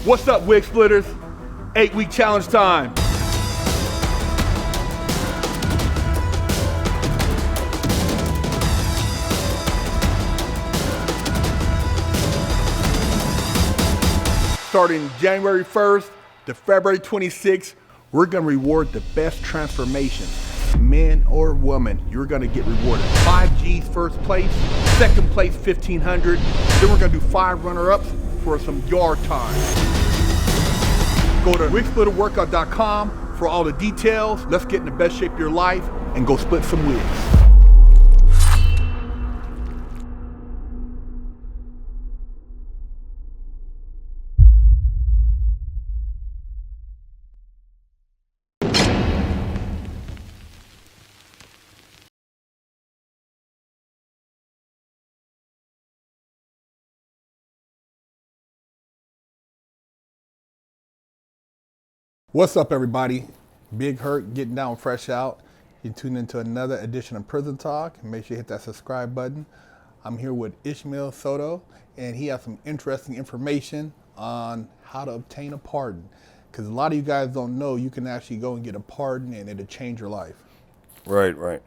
What's up, wig splitters? 8-week challenge time. Starting January 1st to February 26th, we're gonna reward the best transformations, men or women. You're gonna get rewarded. 5 G's first place, second place 1,500. Then we're gonna do 5 runner-ups for some yard time. Go to wigsplitterworkout.com for all the details. Let's get in the best shape of your life and go split some wigs. What's up, everybody? Big Hurt getting down fresh out. You tune into another edition of Prison Talk. Make sure you hit that subscribe button. I'm here with Ismael Soto, and he has some interesting information on how to obtain a pardon. Because a lot of you guys don't know you can actually go and get a pardon and it'll change your life. Right.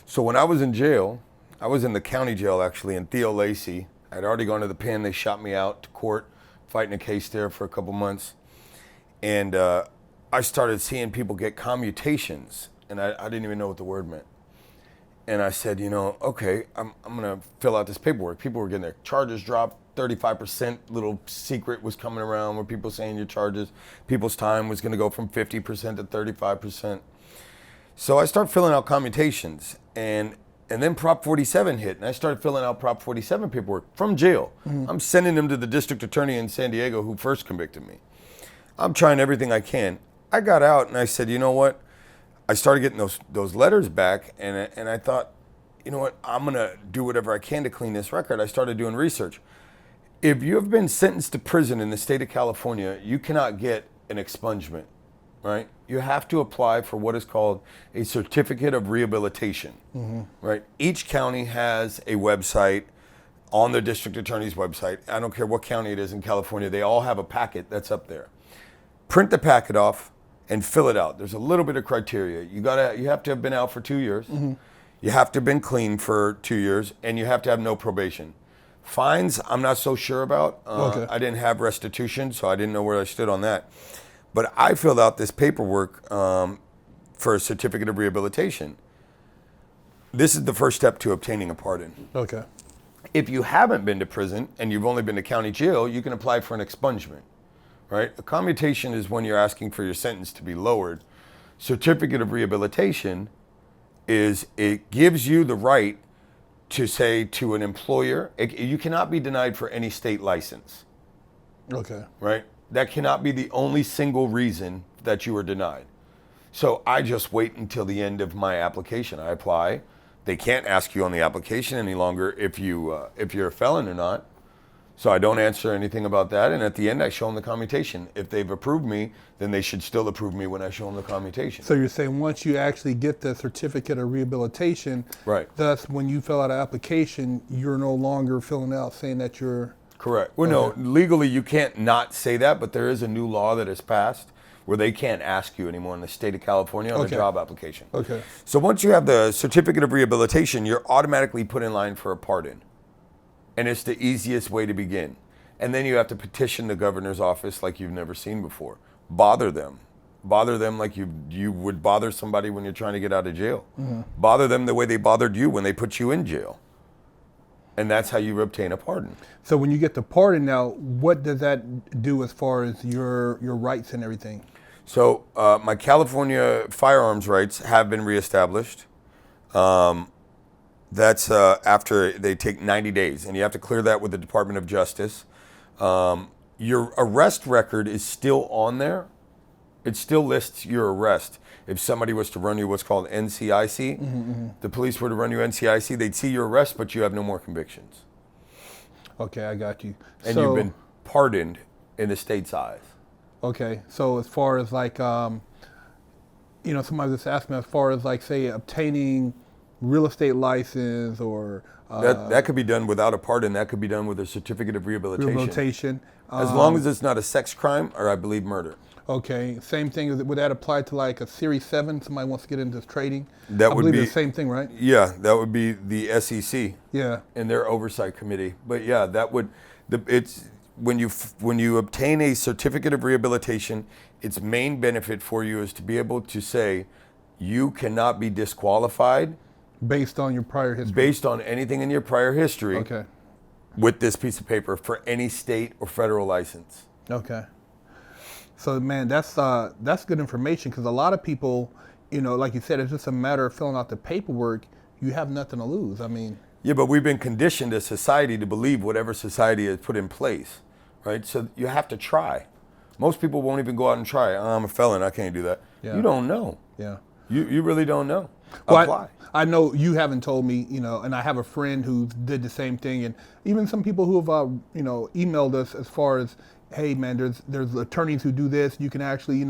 So when I was in jail, I was in the county jail actually in Theo Lacey. I'd already gone to the pen. They shot me out to court, fighting a case there for a couple months. And I started seeing people get commutations, and I didn't even know what the word meant. And I said, okay, I'm gonna fill out this paperwork. People were getting their charges dropped, 35%. Little secret was coming around where people saying your charges, people's time was gonna go from 50% to 35%. So I started filling out commutations, and then Prop 47 hit, and I started filling out Prop 47 paperwork from jail. Mm-hmm. I'm sending them to the district attorney in San Diego who first convicted me. I'm trying everything I can. I got out and I said, you know what? I started getting those letters back, and I thought, you know what? I'm gonna do whatever I can to clean this record. I started doing research. If you have been sentenced to prison in the state of California, you cannot get an expungement, right? You have to apply for what is called a certificate of rehabilitation, right? Each county has a website on the district attorney's website. I don't care what county it is in California. They all have a packet that's up there. Print the packet off and fill it out. There's a little bit of criteria. You have to have been out for 2 years. Mm-hmm. You have to have been clean for 2 years, and you have to have no probation. Fines, I'm not so sure about. Okay. I didn't have restitution, so I didn't know where I stood on that. But I filled out this paperwork for a certificate of rehabilitation. This is the first step to obtaining a pardon. Okay. If you haven't been to prison and you've only been to county jail, you can apply for an expungement. Right? A commutation is when you're asking for your sentence to be lowered. Certificate of rehabilitation it gives you the right to say to an employer, you cannot be denied for any state license. Okay. Right? That cannot be the only single reason that you are denied. So I just wait until the end of my application. I apply. They can't ask you on the application any longer if you're a felon or not. So I don't answer anything about that, and at the end I show them the commutation. If they've approved me, then they should still approve me when I show them the commutation. So you're saying once you actually get the certificate of rehabilitation, right? Thus, when you fill out an application, you're no longer filling out saying that you're... Correct. Well, no, legally you can't not say that, but there is a new law that has passed where they can't ask you anymore in the state of California on a job application. Okay. So once you have the certificate of rehabilitation, you're automatically put in line for a pardon. And it's the easiest way to begin. And then you have to petition the governor's office like you've never seen before. Bother them. Bother them like you would bother somebody when you're trying to get out of jail. Mm-hmm. Bother them the way they bothered you when they put you in jail. And that's how you obtain a pardon. So when you get the pardon now, what does that do as far as your rights and everything? So my California firearms rights have been reestablished. That's after they take 90 days, and you have to clear that with the Department of Justice. Your arrest record is still on there. It still lists your arrest. If somebody was to run you what's called NCIC, the police were to run you NCIC, they'd see your arrest, but you have no more convictions. Okay, I got you. And you've been pardoned in the state's eyes. Okay, so as far as like, somebody just asked me as far as like, say, obtaining real estate license or that could be done without a pardon. That could be done with a certificate of rehabilitation. As long as it's not a sex crime or, I believe, murder. Okay, same thing. Would that apply to like a Series 7? Somebody wants to get into trading? That I would believe be the same thing, right? Yeah, that would be the SEC. Yeah. And their oversight committee. But yeah, that would it's when you obtain a certificate of rehabilitation, its main benefit for you is to be able to say you cannot be disqualified Based on your prior history. based on anything in your prior history Okay. with this piece of paper for any state or federal license. Okay. So man, that's good information, because a lot of people, like you said, it's just a matter of filling out the paperwork. You have nothing to lose. I mean. Yeah, but we've been conditioned as society to believe whatever society has put in place, right? So you have to try. Most people won't even go out and try. Oh, I'm a felon, I can't do that. Yeah. You don't know. Yeah. You really don't know. Well, Apply. I know you haven't told me, and I have a friend who did the same thing, and even some people who have, emailed us as far as, hey man, there's attorneys who do this. You can actually,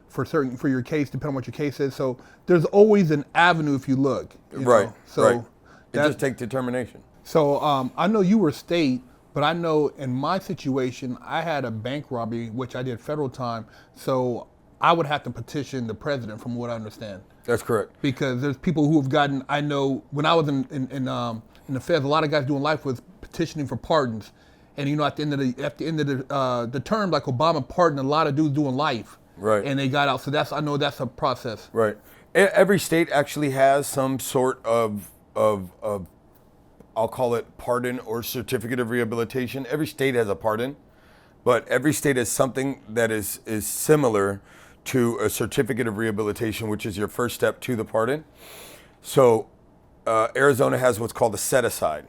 for your case, depending on what your case is. So there's always an avenue if you look. Right. So right. It just takes determination. So I know you were state, but I know in my situation, I had a bank robbery, which I did federal time. So I would have to petition the president, from what I understand. That's correct. Because there's people who have gotten, I know when I was in the feds, a lot of guys doing life was petitioning for pardons. And at the end of the term, like Obama pardoned a lot of dudes doing life. Right. And they got out. So I know that's a process. Right. Every state actually has some sort of I'll call it pardon or certificate of rehabilitation. Every state has a pardon, but every state has something that is similar to a certificate of rehabilitation, which is your first step to the pardon. So Arizona has what's called a set aside.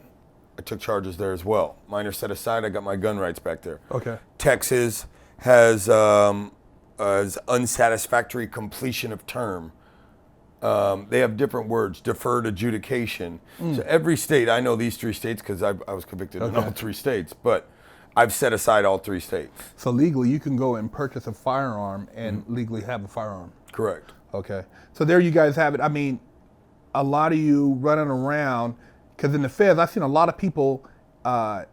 I took charges there as well. Minor set aside, I got my gun rights back there. Okay. Texas has unsatisfactory completion of term. They have different words, deferred adjudication. So every state, I know these 3 states because I was convicted in all 3 states, but I've set aside all 3 states. So legally, you can go and purchase a firearm and legally have a firearm. Correct. Okay. So there you guys have it. I mean, a lot of you running around, because in the feds, I've seen a lot of people,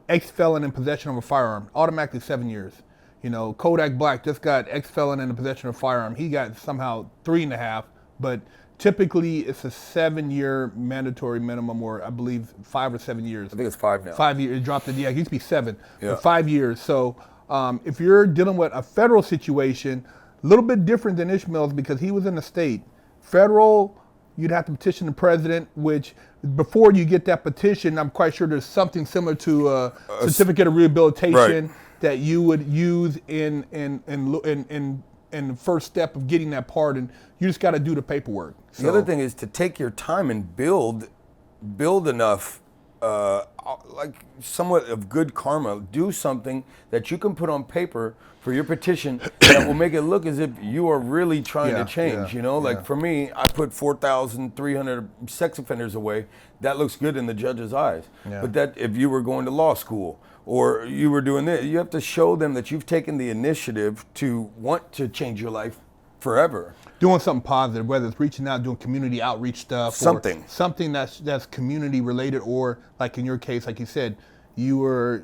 ex-felon in possession of a firearm, automatically 7 years. Kodak Black just got ex-felon in possession of a firearm. He got somehow 3.5, but typically it's a 7-year mandatory minimum, or I believe 5 or 7 years. I think it's 5 now. 5 years, it dropped it, it used to be 7, Yeah. but 5 years. So if you're dealing with a federal situation, a little bit different than Ismael's because he was in the state. Federal, you'd have to petition the president, which before you get that petition, I'm quite sure there's something similar to a certificate of rehabilitation that you would use in the first step of getting that pardon. You just got to do the paperwork. The other thing is to take your time and build enough, like somewhat of good karma. Do something that you can put on paper for your petition that will make it look as if you are really trying to change. Like for me, I put 4,300 sex offenders away. That looks good in the judge's eyes. Yeah. But that if you were going to law school or you were doing this, you have to show them that you've taken the initiative to want to change your life forever. Doing something positive, whether it's reaching out, doing community outreach stuff, something that's community related, or like in your case, like you said, you were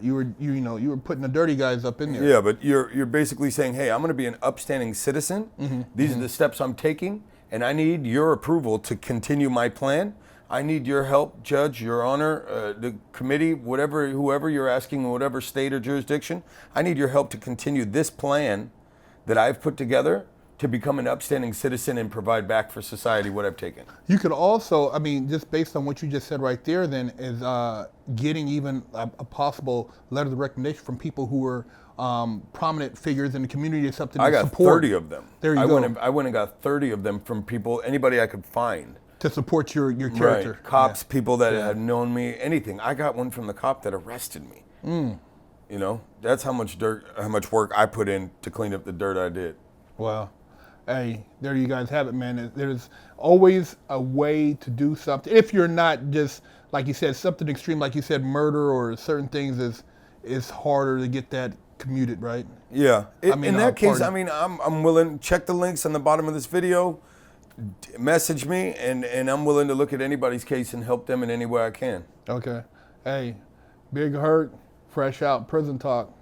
putting the dirty guys up in there. Yeah, but you're basically saying, hey, I'm going to be an upstanding citizen. These are the steps I'm taking, and I need your approval to continue my plan. I need your help, Judge, Your Honor, the committee, whoever you're asking, in whatever state or jurisdiction. I need your help to continue this plan that I've put together to become an upstanding citizen and provide back for society what I've taken. You could also, just based on what you just said right there, then is getting even a possible letter of recommendation from people who were prominent figures in the community or something. I got support. 30 of them. There you go. I went and got 30 of them from people, anybody I could find. To support your character. Right. Cops, people that had known me, anything. I got one from the cop that arrested me. That's how much work I put in to clean up the dirt I did. Wow. Hey, there you guys have it, man. There's always a way to do something. If you're not just, like you said, something extreme, like you said, murder or certain things is harder to get that commuted, right? Yeah. In that case, I'm willing. Check the links on the bottom of this video. Message me, and I'm willing to look at anybody's case and help them in any way I can. Okay. Hey, Big Hurt, fresh out, prison talk.